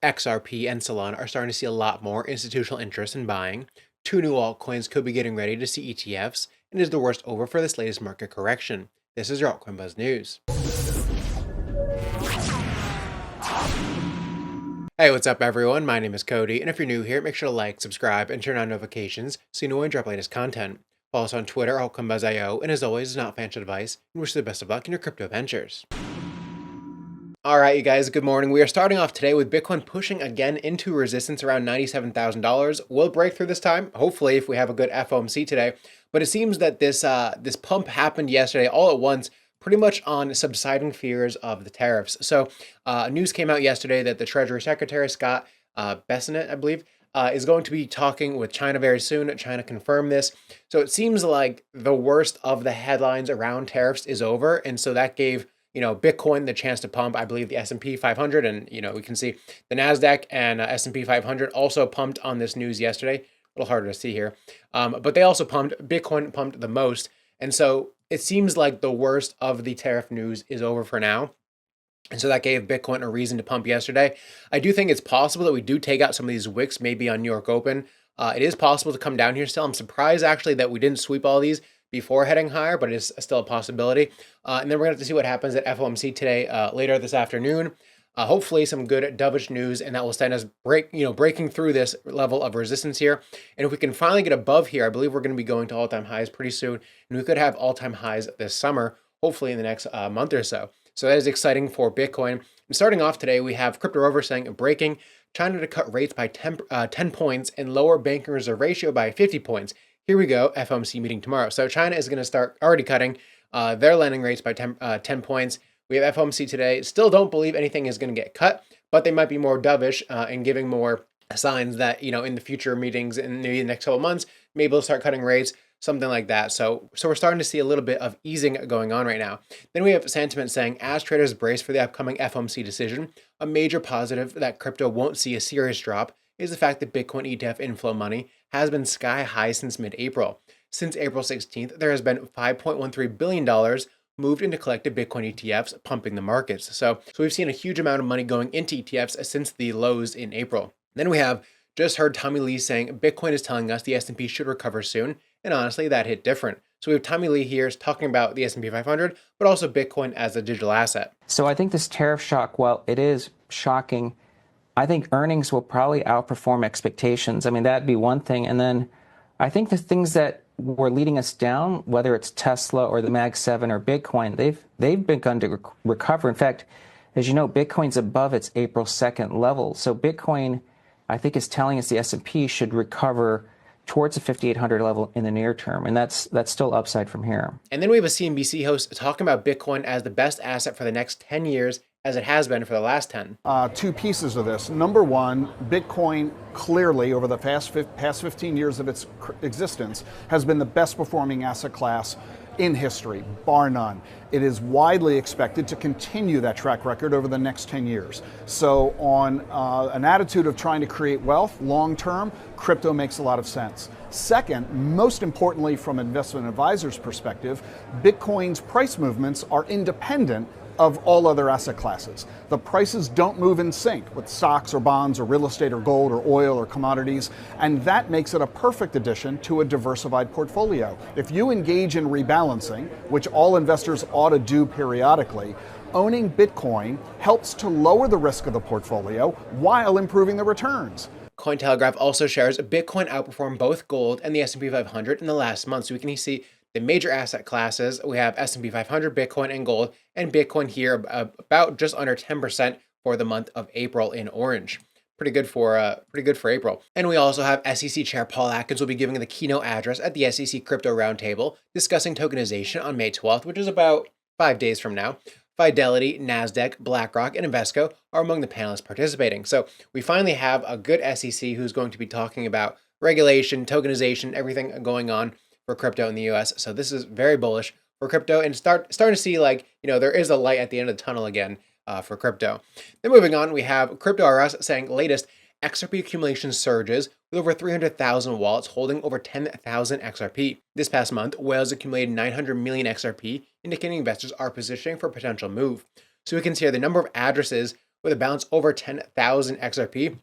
XRP and Solana are starting to see a lot more institutional interest in buying. Two new altcoins could be getting ready to see ETFs, and is the worst over for this latest market correction? This is your Altcoin Buzz News. Hey, what's up everyone? My name is Cody, and if you're new here, make sure to like, subscribe, and turn on notifications so you know when I drop latest content. Follow us on Twitter, Altcoin Buzz IO, and as always, it's not financial advice, and wish you the best of luck in your crypto ventures. Alright, you guys, good morning. We are starting off today with Bitcoin pushing again into resistance around $97,000. We'll break through this time, hopefully, if we have a good FOMC today. But it seems that this pump happened yesterday all at once, pretty much on subsiding fears of the tariffs. So news came out yesterday that the Treasury Secretary, Scott Bessent, I believe, is going to be talking with China very soon. China confirmed this. So it seems like the worst of the headlines around tariffs is over. And so that gave Bitcoin the chance to pump. I believe the S&P 500, and we can see the Nasdaq and S&P 500 also pumped on this news yesterday. A little harder to see here, but they also pumped. Bitcoin pumped the most, and so it seems like the worst of the tariff news is over for now. And so that gave Bitcoin a reason to pump yesterday. I do think it's possible that we do take out some of these wicks, maybe on New York Open. It is possible to come down here still. I'm surprised actually that we didn't sweep all these before heading higher, but it's still a possibility. And then we're going to have to see what happens at FOMC today, later this afternoon. Hopefully some good dovish news, and that will send us breaking through this level of resistance here. And if we can finally get above here, I believe we're going to be going to all-time highs pretty soon, and we could have all-time highs this summer, hopefully in the next month or so. So that is exciting for Bitcoin. And starting off today, we have Crypto Rover saying breaking China to cut rates by 10 points and lower banking reserve ratio by 50 points. Here we go, FOMC meeting tomorrow. So China is going to start already cutting their lending rates by 10 points. We have FOMC today. Still don't believe anything is going to get cut, but they might be more dovish and giving more signs that, in the future meetings in maybe the next couple of months, maybe they'll start cutting rates, something like that. So we're starting to see a little bit of easing going on right now. Then we have sentiment saying, as traders brace for the upcoming FOMC decision, a major positive that crypto won't see a serious drop is the fact that Bitcoin ETF inflow money has been sky high since mid-April. Since April 16th, there has been $5.13 billion moved into collective Bitcoin ETFs, pumping the markets. So we've seen a huge amount of money going into ETFs since the lows in April. Then we have just heard Tommy Lee saying Bitcoin is telling us the S&P should recover soon, and honestly, that hit different. So we have Tommy Lee here talking about the S&P 500, but also Bitcoin as a digital asset. So I think this tariff shock, while it is shocking, I think earnings will probably outperform expectations. I mean, that'd be one thing. And then I think the things that were leading us down, whether it's Tesla or the Mag 7 or Bitcoin, they've begun to recover. In fact, as you know, Bitcoin's above its April 2nd level. So Bitcoin, I think, is telling us the S&P should recover towards the 5,800 level in the near term. And that's still upside from here. And then we have a CNBC host talking about Bitcoin as the best asset for the next 10 years, as it has been for the last 10. Two pieces of this. Number one, Bitcoin clearly over the past 15 years of its existence has been the best performing asset class in history, bar none. It is widely expected to continue that track record over the next 10 years. So on an attitude of trying to create wealth long term, crypto makes a lot of sense. Second, most importantly from investment advisors' perspective, Bitcoin's price movements are independent of all other asset classes. The prices don't move in sync with stocks or bonds or real estate or gold or oil or commodities, and that makes it a perfect addition to a diversified portfolio. If you engage in rebalancing, which all investors ought to do periodically, owning Bitcoin helps to lower the risk of the portfolio while improving the returns. Cointelegraph also shares Bitcoin outperformed both gold and the S&P 500 in the last month. So we can see the major asset classes. We have S&P 500, Bitcoin, and gold, and Bitcoin here about just under 10% for the month of April in orange. Pretty good for April. And we also have SEC Chair Paul Atkins will be giving the keynote address at the SEC Crypto Roundtable, discussing tokenization on May 12th, which is about 5 days from now. Fidelity, Nasdaq, BlackRock, and Invesco are among the panelists participating. So we finally have a good SEC who's going to be talking about regulation, tokenization, everything going on for crypto in the US. So this is very bullish for crypto, and starting to see there is a light at the end of the tunnel again for crypto. Then moving on, we have Crypto RS saying latest XRP accumulation surges with over 300,000 wallets holding over 10,000 XRP. This past month, Whales accumulated 900 million XRP, indicating investors are positioning for a potential move. So we can see here the number of addresses with a bounce over 10,000 XRP,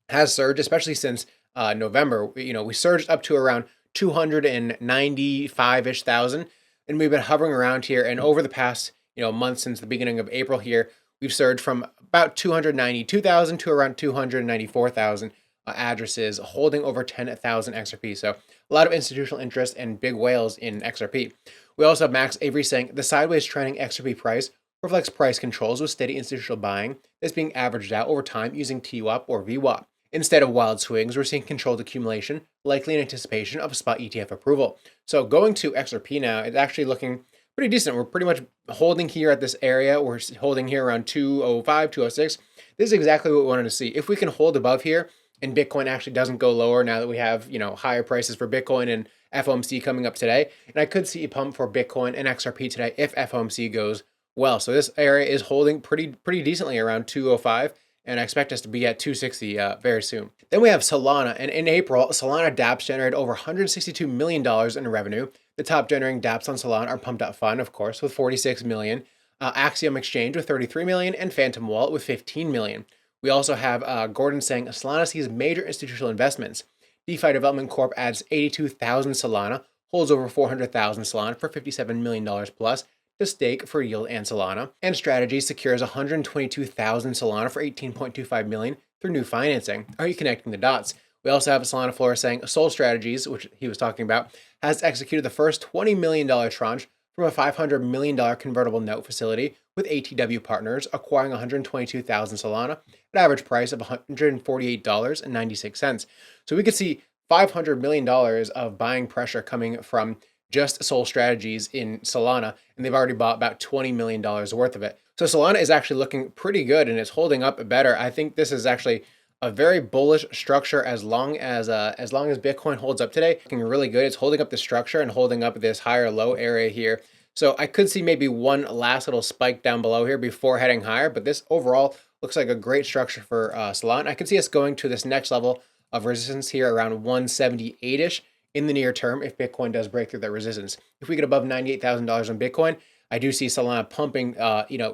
has surged, especially since November. We surged up to around 295-ish thousand, and we've been hovering around here. And over the past month, since the beginning of April here, we've surged from about 292,000 to around 294,000 addresses, holding over 10,000 XRP. So a lot of institutional interest and big whales in XRP. We also have Max Avery saying the sideways trending XRP price reflects price controls with steady institutional buying that's being averaged out over time using TWAP or VWAP. Instead of wild swings, we're seeing controlled accumulation, likely in anticipation of spot ETF approval. So going to XRP now, it's actually looking pretty decent. We're pretty much holding here at this area. We're holding here around 205, 206. This is exactly what we wanted to see. If we can hold above here and Bitcoin actually doesn't go lower now that we have, higher prices for Bitcoin and FOMC coming up today, and I could see a pump for Bitcoin and XRP today if FOMC goes well. So this area is holding pretty decently around 205. And I expect us to be at 260 very soon. Then we have Solana, and in April, Solana dApps generated over $162 million in revenue. The top generating dApps on Solana are Pumped Up Fund, of course, with 46 million, Axiom Exchange with 33 million, and Phantom Wallet with 15 million. We also have Gordon saying Solana sees major institutional investments. DeFi Development Corp adds 82,000 Solana, holds over 400,000 Solana for $57 million plus, to stake for yield and Solana, and Strategy secures 122,000 Solana for 18.25 million through new financing. Are you connecting the dots? We also have Solana Flora saying Sol Strategies, which he was talking about, has executed the first $20 million tranche from a $500 million convertible note facility with ATW Partners, acquiring 122,000 Solana at an average price of $148.96. So we could see $500 million of buying pressure coming from just Sol Strategies in Solana, and they've already bought about $20 million worth of it. So Solana is actually looking pretty good, and it's holding up better. I think this is actually a very bullish structure as long as Bitcoin holds up today. Looking really good. It's holding up the structure and holding up this higher low area here. So I could see maybe one last little spike down below here before heading higher, but this overall looks like a great structure for Solana. I could see us going to this next level of resistance here around 178-ish. In the near term, if Bitcoin does break through that resistance. If we get above $98,000 on Bitcoin, I do see Solana pumping,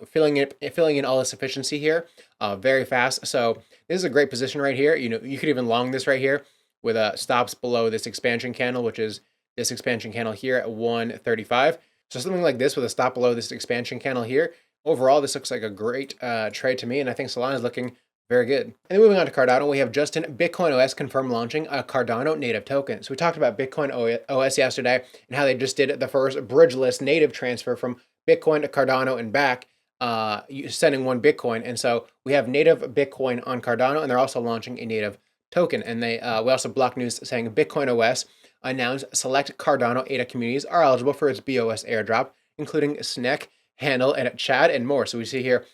filling in all this efficiency here very fast. So this is a great position right here. You could even long this right here with stops below this expansion candle, which is this expansion candle here at 135. So something like this with a stop below this expansion candle here. Overall, this looks like a great trade to me, and I think Solana is looking very good. And then moving on to Cardano, we have Justin, Bitcoin OS confirmed launching a Cardano native token. So we talked about Bitcoin OS yesterday and how they just did the first bridgeless native transfer from Bitcoin to Cardano and back, sending one Bitcoin. And so we have native Bitcoin on Cardano, and they're also launching a native token. And we also have Block News saying Bitcoin OS announced select Cardano ADA communities are eligible for its BOS airdrop, including Snek, Handle, and Chad, and more. So we see here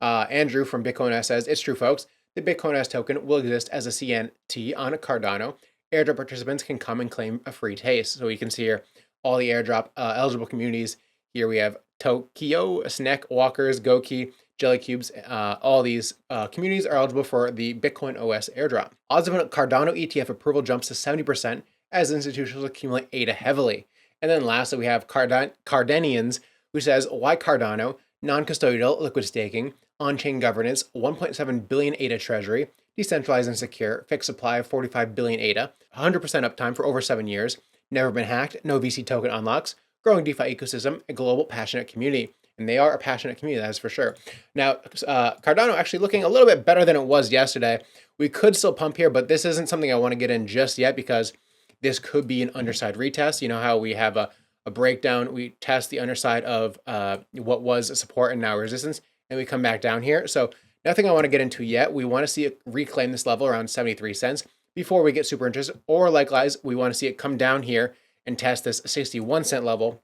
Andrew from Bitcoin OS says, it's true, folks. The Bitcoin OS token will exist as a CNT on Cardano. Airdrop participants can come and claim a free taste. So you can see here all the airdrop eligible communities. Here we have Tokyo, Snek, Walkers, Goki, Jelly Cubes. All these communities are eligible for the Bitcoin OS airdrop. Odds of a Cardano ETF approval jumps to 70% as institutions accumulate ADA heavily. And then lastly, we have Cardanians, who says, why Cardano? Non-custodial liquid staking, on-chain governance, 1.7 billion ADA treasury, decentralized and secure, fixed supply of 45 billion ADA, 100% uptime for over 7 years, never been hacked, no VC token unlocks, growing DeFi ecosystem, a global passionate community. And they are a passionate community, that is for sure. Now, Cardano actually looking a little bit better than it was yesterday. We could still pump here, but this isn't something I want to get in just yet because this could be an underside retest. You know how we have a breakdown, we test the underside of what was support and now resistance, and we come back down here. So nothing I want to get into yet. We want to see it reclaim this level around 73 cents before we get super interested, or likewise, we want to see it come down here and test this 61 cent level,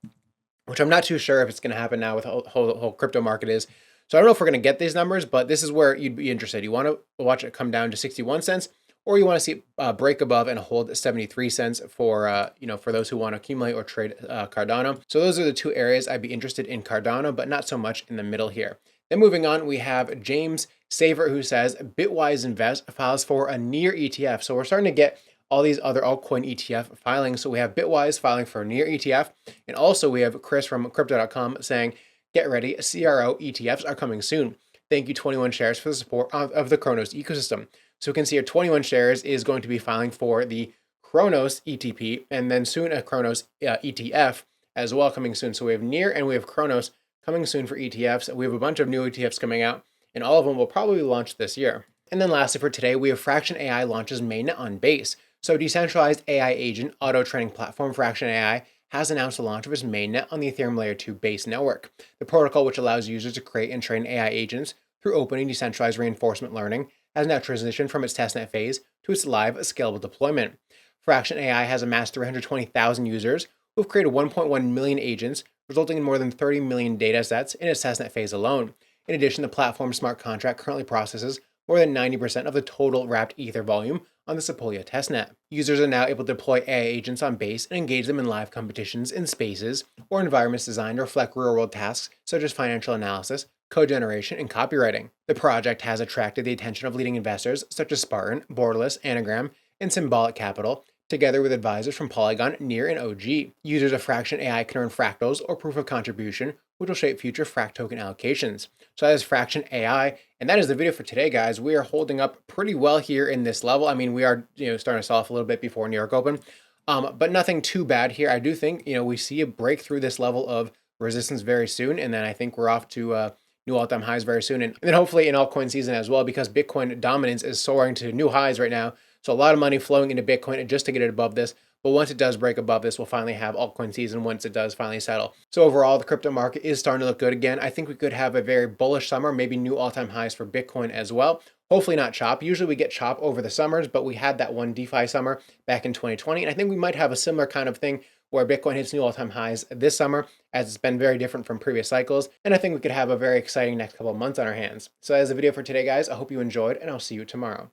which I'm not too sure if it's going to happen now with the whole crypto market is. So I don't know if we're going to get these numbers, but this is where you'd be interested. You want to watch it come down to 61 cents, or you want to see it break above and hold 73 cents for, for those who want to accumulate or trade Cardano. So those are the two areas I'd be interested in Cardano, but not so much in the middle here. Then moving on, we have James Saver, who says Bitwise Invest files for a near ETF. So we're starting to get all these other altcoin ETF filings. So we have Bitwise filing for a near ETF. And also we have Chris from crypto.com saying, get ready, CRO ETFs are coming soon. Thank you 21 shares for the support of the Kronos ecosystem. So we can see here 21 shares is going to be filing for the Kronos ETP and then soon a Kronos ETF as well coming soon. So we have Near and we have Kronos coming soon for ETFs. We have a bunch of new ETFs coming out and all of them will probably launch this year. And then lastly for today, we have Fraction AI launches mainnet on Base. So decentralized AI agent auto training platform Fraction AI has announced the launch of its mainnet on the Ethereum Layer 2 Base network. The protocol, which allows users to create and train AI agents through open and decentralized reinforcement learning, has now transitioned from its testnet phase to its live scalable deployment. Fraction AI has amassed 320,000 users who have created 1.1 million agents, resulting in more than 30 million data sets in its testnet phase alone. In addition, the platform's smart contract currently processes more than 90% of the total wrapped Ether volume on the Sepolia testnet. Users are now able to deploy AI agents on Base and engage them in live competitions in spaces or environments designed to reflect real-world tasks such as financial analysis, code generation, and copywriting. The project has attracted the attention of leading investors such as Spartan, Borderless, Anagram, and Symbolic Capital, together with advisors from Polygon, Near, and OG. Users of Fraction AI can earn fractals or proof of contribution, which will shape future Fract token allocations. So that is Fraction AI, and that is the video for today, guys. We are holding up pretty well here in this level. I mean, we are starting to sell off a little bit before New York Open, but nothing too bad here. I do think we see a break through this level of resistance very soon, and then I think we're off to new all-time highs very soon, and then hopefully in altcoin season as well, because Bitcoin dominance is soaring to new highs right now. So a lot of money flowing into Bitcoin just to get it above this. But once it does break above this, we'll finally have altcoin season once it does finally settle. So overall, the crypto market is starting to look good again. I think we could have a very bullish summer, maybe new all-time highs for Bitcoin as well. Hopefully not chop. Usually we get chop over the summers, but we had that one DeFi summer back in 2020. And I think we might have a similar kind of thing where Bitcoin hits new all-time highs this summer, as it's been very different from previous cycles. And I think we could have a very exciting next couple of months on our hands. So that is the video for today, guys. I hope you enjoyed, and I'll see you tomorrow.